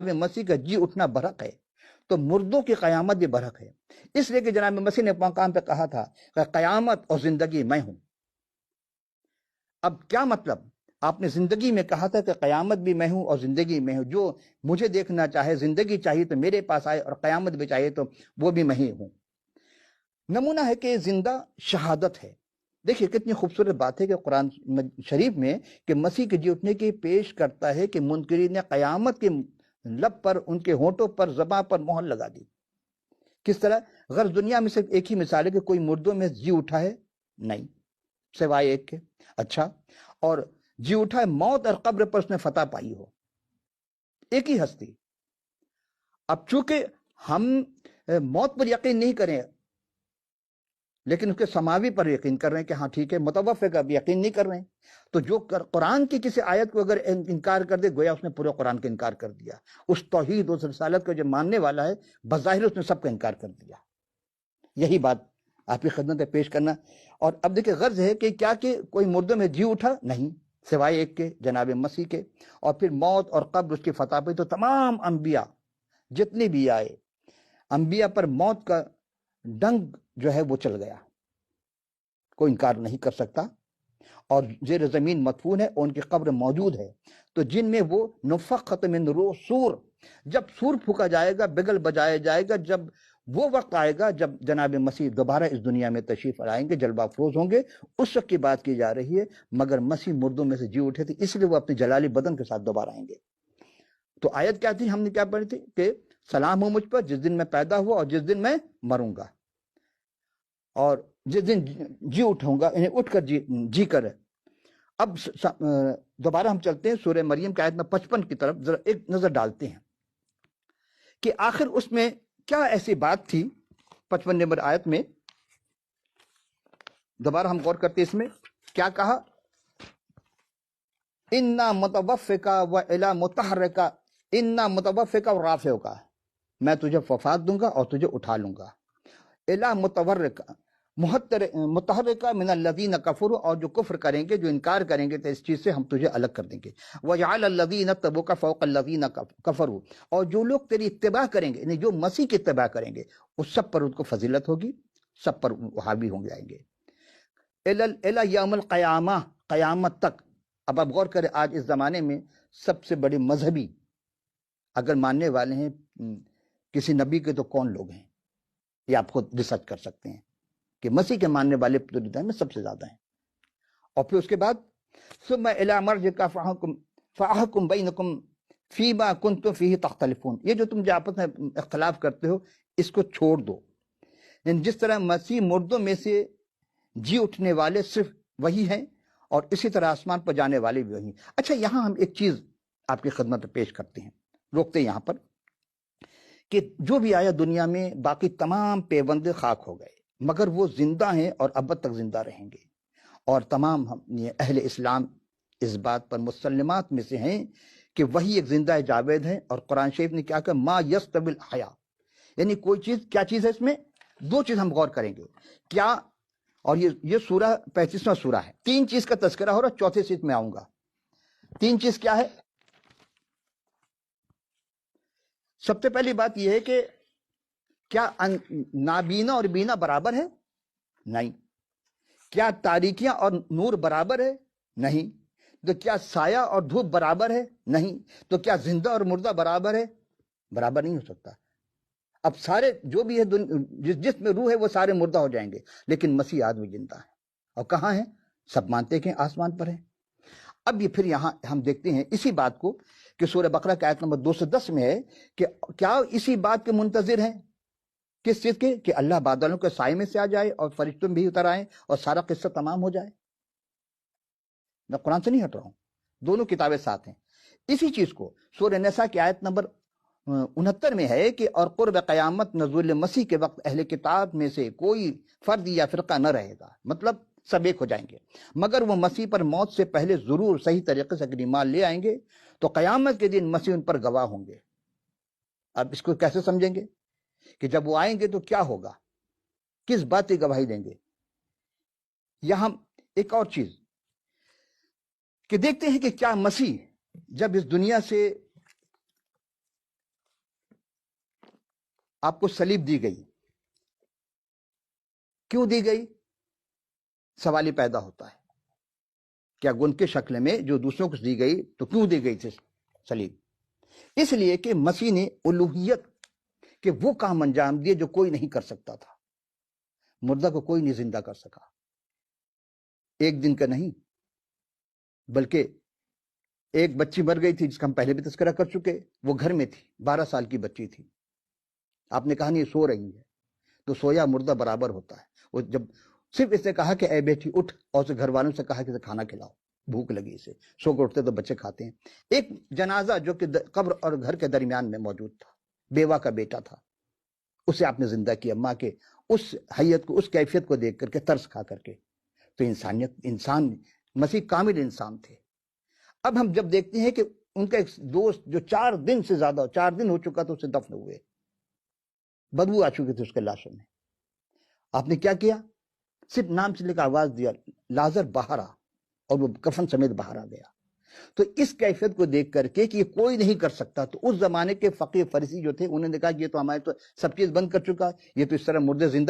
مسیح کا جی اٹھنا برحق ہے تو مردوں کی قیامت بھی برحق ہے، اس لیے کہ جناب مسیح نے مقام پہ کہا تھا کہ قیامت اور زندگی میں ہوں۔ اب کیا مطلب؟ آپ نے زندگی میں کہا تھا کہ قیامت بھی میں ہوں اور زندگی میں ہوں، جو مجھے دیکھنا چاہے، زندگی چاہیے تو میرے پاس آئے، اور قیامت بھی چاہیے تو وہ بھی میں ہی ہوں۔ نمونہ ہے کہ زندہ شہادت ہے۔ دیکھیے کتنی خوبصورت بات ہے کہ قرآن شریف میں کہ مسیح کے جی اٹھنے کی پیش کرتا ہے کہ منکرین نے قیامت کے لب پر، ان کے ہونٹوں پر، زباں پر مہر لگا دی۔ کس طرح؟ غرض دنیا میں صرف ایک ہی مثال ہے کہ کوئی مردوں میں جی اٹھا ہے؟ نہیں، سوائے ایک کے۔ اچھا، اور جی اٹھا ہے موت اور قبر پر اس نے فتح پائی ہو، ایک ہی ہستی۔ اب چونکہ ہم موت پر یقین نہیں کریں لیکن اس کے سماوی پر یقین کر رہے ہیں کہ ہاں ٹھیک ہے، متوفی کا بھی یقین نہیں کر رہے ہیں، تو جو قرآن کی کسی آیت کو اگر انکار کر دے گویا اس نے پورے قرآن کا انکار کر دیا۔ اس توحید، اس رسالت کو جو ماننے والا ہے بظاہر اس نے سب کا انکار کر دیا۔ یہی بات آپ کی خدمت میں پیش کرنا۔ اور اب دیکھیں غرض ہے کہ کیا کہ کوئی مردوں میں جی اٹھا؟ نہیں، سوائے ایک کے، جناب مسیح کے۔ اور پھر موت اور قبر اس کی فتح پہ، تو تمام انبیاء جتنے بھی آئے، انبیاء پر موت کا ڈنگ جو ہے وہ چل گیا، کوئی انکار نہیں کر سکتا۔ اور زیر زمین مدفون ہے اور ان کی قبر موجود ہے، تو جن میں وہ نفخت من روح سور، جب سور پھونکا جائے گا، بگل بجایا جائے گا، جب وہ وقت آئے گا جب جناب مسیح دوبارہ اس دنیا میں تشریف لائیں گے، جلوہ افروز ہوں گے، اس وقت کی بات کی جا رہی ہے۔ مگر مسیح مردوں میں سے جی اٹھے تھے، اس لیے وہ اپنے جلالی بدن کے ساتھ دوبارہ آئیں گے۔ تو آیت کیا تھی؟ ہم نے کیا پڑھی تھی کہ سلام ہو مجھ پر جس دن میں پیدا ہوا اور جس دن میں مروں گا، اور جس دن جی اٹھوں گا، انہیں اٹھ کر جی کر۔ اب دوبارہ ہم چلتے ہیں سورہ مریم کی آیت میں 55 کی طرف، ذرا ایک نظر ڈالتے ہیں کہ آخر اس میں کیا ایسی بات تھی۔ 55 نمبر آیت میں دوبارہ ہم غور کرتے ہیں، اس میں کیا کہا؟ انا متوفقہ و الا متحرکہ، انا متوفقہ و رافعکہ، میں تجھے وفات دوں گا اور تجھے اٹھا لوں گا۔ الا متورکہ، متحرکہ من الذین کفروا، اور جو کفر کریں گے، جو انکار کریں گے تو اس چیز سے ہم تجھے الگ کر دیں گے۔ وجعل الذین اتبعوک فوق الذین کفروا، اور جو لوگ تیری اتباع کریں گے، یعنی جو مسیح کی اتباع کریں گے، اس سب پر ان کو فضیلت ہوگی، سب پر حاوی ہوں جائیں گے۔ الی یوم القیامہ، قیامت تک۔ اب آپ غور کریں، آج اس زمانے میں سب سے بڑے مذہبی اگر ماننے والے ہیں کسی نبی کے تو کون لوگ ہیں؟ یہ آپ خود ریسرچ کر سکتے ہیں کہ مسیح کے ماننے والے پوری دنیا میں سب سے زیادہ ہیں۔ اور پھر اس کے بعد ثم الی مرجعکم فاحکم بینکم فیما کنتم فیہ تختلفون، یہ جو تم جو آپس میں اختلاف کرتے ہو اس کو چھوڑ دو۔ یعنی جس طرح مسیح مردوں میں سے جی اٹھنے والے صرف وہی ہیں، اور اسی طرح آسمان پر جانے والے بھی وہی ہیں۔ اچھا، یہاں ہم ایک چیز آپ کی خدمت میں پیش کرتے ہیں، روکتے ہیں یہاں پر، کہ جو بھی آیا دنیا میں باقی تمام پیوندے خاک ہو گئے، مگر وہ زندہ ہیں اور ابد تک زندہ رہیں گے۔ اور تمام اہل اسلام اس بات پر مسلمات میں سے ہیں کہ وہی ایک زندہ جاوید ہیں۔ اور قرآن شریف نے کیا کہا؟ ما یستوی الحیاء، یعنی کوئی چیز، کیا چیز ہے اس میں؟ دو چیز ہم غور کریں گے کیا، اور یہ سورہ 35واں سورہ ہے، تین چیز کا تذکرہ ہو رہا، چوتھے چیز میں آؤں گا۔ تین چیز کیا ہے؟ سب سے پہلی بات یہ ہے کہ کیا نابینا اور بینا برابر ہے؟ نہیں۔ کیا تاریکیاں اور نور برابر ہے؟ نہیں۔ تو کیا سایہ اور دھوپ برابر ہے؟ نہیں۔ تو کیا زندہ اور مردہ برابر ہے؟ برابر نہیں ہو سکتا۔ اب سارے جو بھی ہے جس میں روح ہے وہ سارے مردہ ہو جائیں گے، لیکن مسیح آدمی زندہ ہے۔ اور کہاں ہیں؟ سب مانتے کہ آسمان پر ہیں۔ اب یہ پھر یہاں ہم دیکھتے ہیں اسی بات کو کہ سورہ بقرہ کی آیت نمبر 210 میں ہے کہ کیا اسی بات کے منتظر ہیں؟ کس چیز کے؟ کہ اللہ بادلوں کے سائے میں سے آ جائے اور فرشتوں بھی اتر آئیں اور سارا قصہ تمام ہو جائے۔ میں قرآن سے نہیں ہٹ رہا ہوں، دونوں کتابیں ساتھ ہیں۔ اسی چیز کو سورہ نساء کی آیت نمبر 69 میں ہے کہ اور قرب قیامت نزول مسیح کے وقت اہل کتاب میں سے کوئی فرد یا فرقہ نہ رہے گا، مطلب سب ایک ہو جائیں گے، مگر وہ مسیح پر موت سے پہلے ضرور صحیح طریقے سے ایمان لے آئیں گے، تو قیامت کے دن مسیح ان پر گواہ ہوں گے۔ اب اس کو کیسے سمجھیں گے کہ جب وہ آئیں گے تو کیا ہوگا، کس بات کی گواہی دیں گے؟ یہاں ایک اور چیز کہ دیکھتے ہیں کہ کیا مسیح جب اس دنیا سے آپ کو سلیب دی گئی، کیوں دی گئی؟ سوال ہی پیدا ہوتا ہے، کیا گن کے شکل میں جو دوسروں کو دی گئی تو کیوں دی گئی تھی سلیب؟ اس لیے کہ مسیح نے الوہیت کے وہ کام انجام دیے جو کوئی نہیں کر سکتا تھا۔ مردہ کو کوئی نہیں زندہ کر سکا، ایک دن کا نہیں، بلکہ ایک بچی مر گئی تھی جس کا ہم پہلے بھی تذکرہ کر چکے، وہ گھر میں تھی، 12 سال کی بچی تھی، آپ نے کہا نہیں سو رہی ہے، تو سویا مردہ برابر ہوتا ہے۔ وہ جب صرف اس نے کہا کہ اے بیٹی اٹھ، اور اسے گھر والوں سے کہا کہ اسے کھانا کھلاؤ، بھوک لگی اسے، سو کر اٹھتے تو بچے کھاتے ہیں۔ ایک جنازہ جو کہ قبر اور گھر کے درمیان میں موجود تھا، بیوہ کا بیٹا تھا، اسے آپ نے زندہ کیا، ماں کے اس حیت کو، اس کیفیت کو دیکھ کر کے، ترس کھا کر کے۔ تو انسان مسیح کامل انسان تھے۔ اب ہم جب دیکھتے ہیں کہ ان کا ایک دوست جو 4 دن سے زیادہ، 4 دن ہو چکا تو اسے دفن ہوئے، بدبو آ چکی تھی اس کے لاشوں میں، آپ نے کیا کیا؟ صرف نام سے لے کر آواز دیا، لازر باہر آ، اور وہ کفن سمیت باہر آ گیا۔ تو اس کیفیت کو دیکھ کر کے کہ یہ کوئی نہیں کر سکتا، تو اس زمانے کے فقیہ فریسی جو تھے انہوں نے کہا کہ یہ تو ہمارے تو سب چیز بند کر چکا، یہ تو اس طرح مردے زندہ